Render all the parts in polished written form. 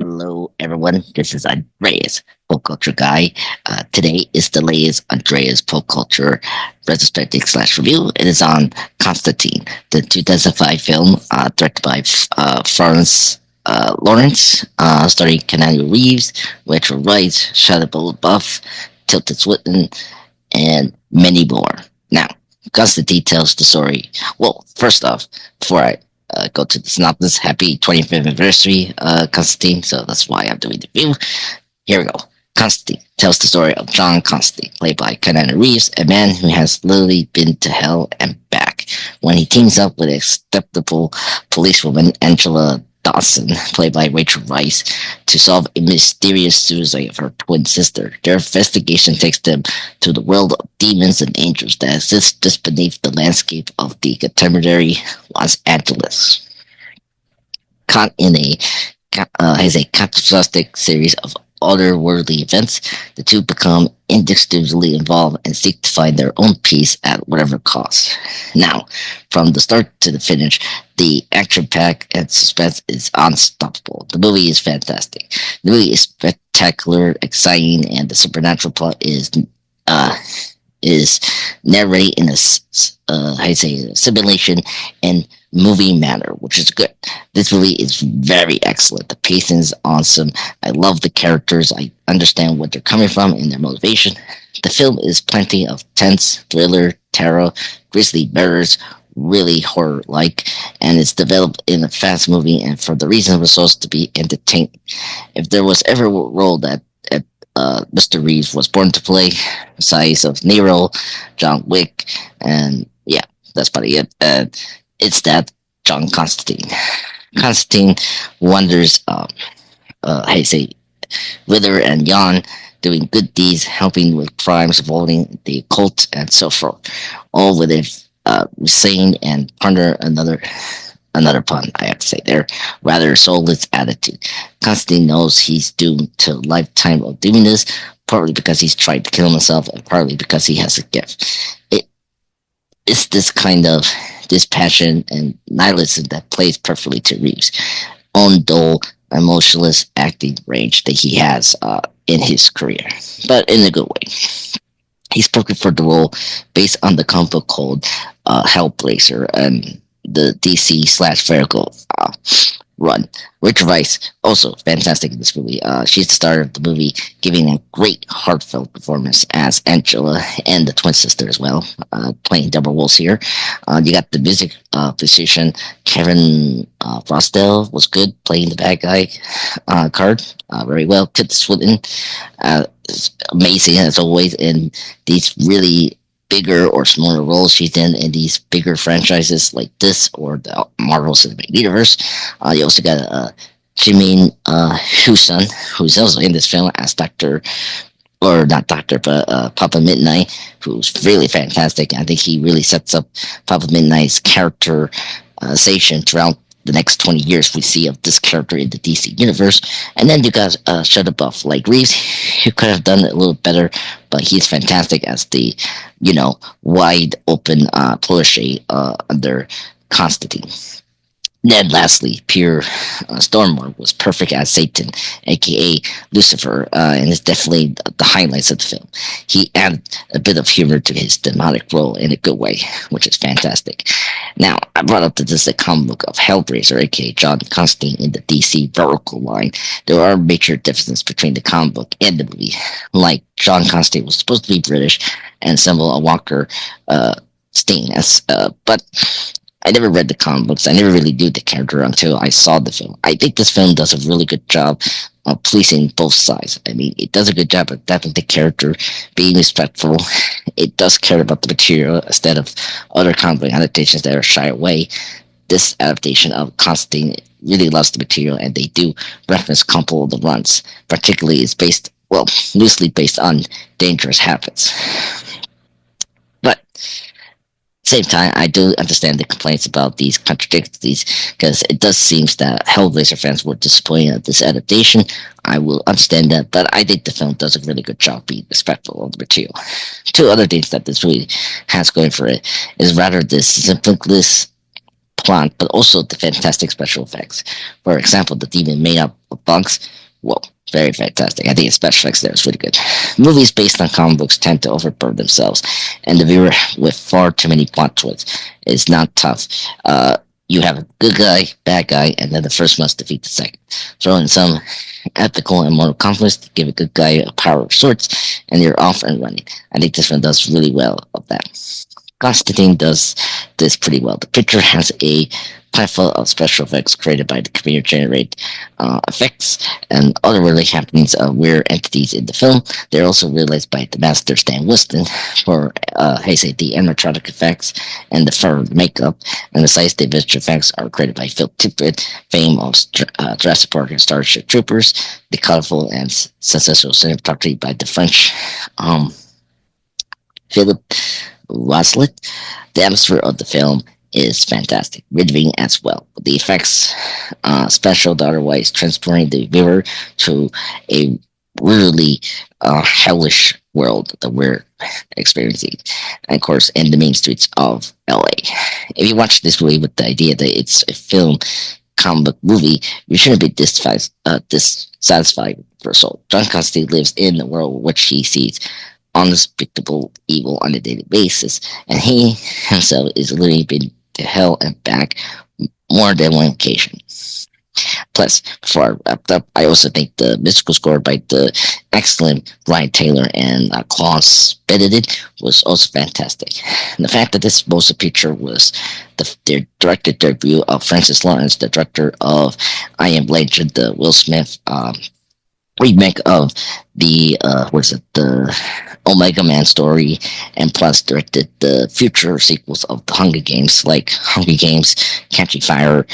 Hello, everyone. This is Andreas, pop culture guy. Today is the latest Andreas pop culture retrospective slash review. It is on Constantine, the 2005 film directed by Florence Lawrence, starring Keanu Reeves, Rachel Weisz, Shia LaBeouf, Tilda Swinton, and many more. Now, Constantine tells the story. Well, first off, before I go to the synopsis. Happy 25th anniversary, Constantine. So that's why I'm doing the review. Here we go. Constantine tells the story of John Constantine, played by Keanu Reeves, a man who has literally been to hell and back when he teams up with a skeptical policewoman, Angela Dawson, played by Rachel Weisz, to solve a mysterious suicide of her twin sister. Their investigation takes them to the world of demons and angels that exist just beneath the landscape of the contemporary Los Angeles. Caught in a has a catastrophic series of otherworldly events, the two become inextricably involved and seek to find their own peace at whatever cost. Now, from the start to the finish, the action pack and suspense is unstoppable. The movie is fantastic. The movie is spectacular, exciting, and the supernatural plot uh, is narrated in a simulation and movie manner, which is good. This movie is very excellent. The pacing is awesome. I love the characters. I understand what they're coming from and their motivation. The film is plenty of tense, thriller, terror, grisly murders, really horror-like, and it's developed in a fast movie and for the reason it was supposed to be entertaining. If there was ever a role that Mr. Reeves was born to play, besides of Nero, John Wick, and yeah, that's probably it. It's that John Constantine. Constantine wonders, I say, Wither and Jan doing good deeds, helping with crimes involving the occult, and so forth, all with a sane and ponder another pun, I have to say there, rather soulless attitude. Constantine knows he's doomed to a lifetime of doing this, partly because he's tried to kill himself, and partly because he has a gift. It's this kind of dispassion and nihilism that plays perfectly to Reeves' own dull, emotionless acting range that he has in his career, but in a good way. He's perfect for the role based on the comic book called Hellblazer and the DC slash Vertigo run. Rachel Weisz, also fantastic in this movie. She's the star of the movie, giving a great heartfelt performance as Angela and the twin sister as well, playing double roles here. You got the music musician Gavin Rossdale was good, playing the bad guy card very well. Tilda Swinton, amazing as always in these really bigger or smaller roles she's in these bigger franchises like this or the Marvel Cinematic Universe. You also got Djimon Hounsou, who's also in this film as Doctor, or not Doctor, but Papa Midnight, who's really fantastic. I think he really sets up Papa Midnight's characterization throughout the next 20 years we see of this character in the DC universe. And then you got Shia LaBeouf, like Reeves, who could have done it a little better, but he's fantastic as the, wide open protege under Constantine. Then lastly, Peter Stormare was perfect as Satan, aka Lucifer, and is definitely the highlights of the film. He added a bit of humor to his demonic role in a good way, which is fantastic. Now, I brought up that this is a comic book of Hellblazer, aka John Constantine in the DC Vertigo line. There are major differences between the comic book and the movie. Like, John Constantine was supposed to be British and Symbol a Walker Sting, but I never read the comic books. I never really knew the character until I saw the film. I think this film does a really good job of pleasing both sides. I mean, it does a good job of adapting the character, being respectful. It does care about the material instead of other comic book adaptations that are shy away. This adaptation of Constantine really loves the material, and they do reference a couple of the runs. Particularly, it's loosely based on Dangerous Habits. But same time, I do understand the complaints about these contradictions because it does seem that Hellblazer fans were disappointed at this adaptation. I will understand that, but I think the film does a really good job being respectful of the material. Two other things that this movie has going for it is rather this simplest plot, but also the fantastic special effects. For example, the demon made up of bugs. Whoa, very fantastic. I think the special effects there is really good. Movies based on comic books tend to overburden themselves, and the viewer with far too many plot twists is not tough. You have a good guy, bad guy, and then the first must defeat the second. Throw in some ethical and moral conflicts to give a good guy a power of sorts, and you're off and running. I think this one does really well of that. Constantine does this pretty well. The picture has a plentiful of special effects created by the computer generated effects and other really happenings of weird entities in the film. They're also realized by the master Stan Winston for the animatronic effects and the fur makeup, and the size the visual effects are created by Phil Tippett, fame of Jurassic Park and Starship Troopers. The colorful and successful cinematography by the French Philip Rosslet. The atmosphere of the film is fantastic, riveting as well. The effects, special, otherwise transporting the viewer to a really hellish world that we're experiencing, and of course, in the main streets of LA. If you watch this movie with the idea that it's a film comic book movie, you shouldn't be dissatisfied with the result. John Constantine lives in the world which he sees unspeakable evil on a daily basis, and he himself is literally been to hell and back more than one occasion. Plus, before I wrapped up, I also think the musical score by the excellent Ryan Taylor and Klaus Benedict was also fantastic. And the fact that this motion picture was their directed debut of Francis Lawrence, the director of I Am Legend, the Will Smith remake of the the Omega Man story, and plus directed the future sequels of the Hunger Games, like Hunger Games, Catching Fire,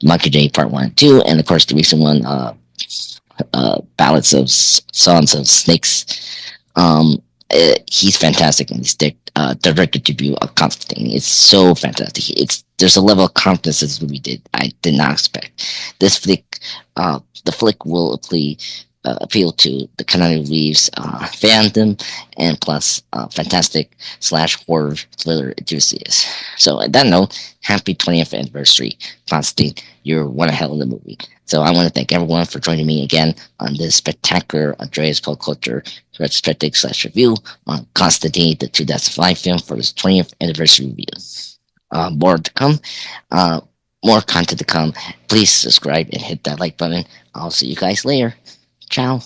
Monkey Day Part 1 and 2, and of course the recent one, Ballads of Sons of Snakes. He's fantastic in this directed debut of Constantine. It's so fantastic. There's a level of confidence this movie I did not expect. This flick, the flick will appeal to the Keanu Reeves fandom, and plus fantastic / horror thriller enthusiasts. So on that note, happy 20th anniversary, Constantine. You're one hell of a movie. So I want to thank everyone for joining me again on this spectacular Andreas Pop Culture Retrospective / review on Constantine, the 2005 film, for this 20th anniversary review. More to come. More content to come. Please subscribe and hit that like button. I'll see you guys later. Ciao.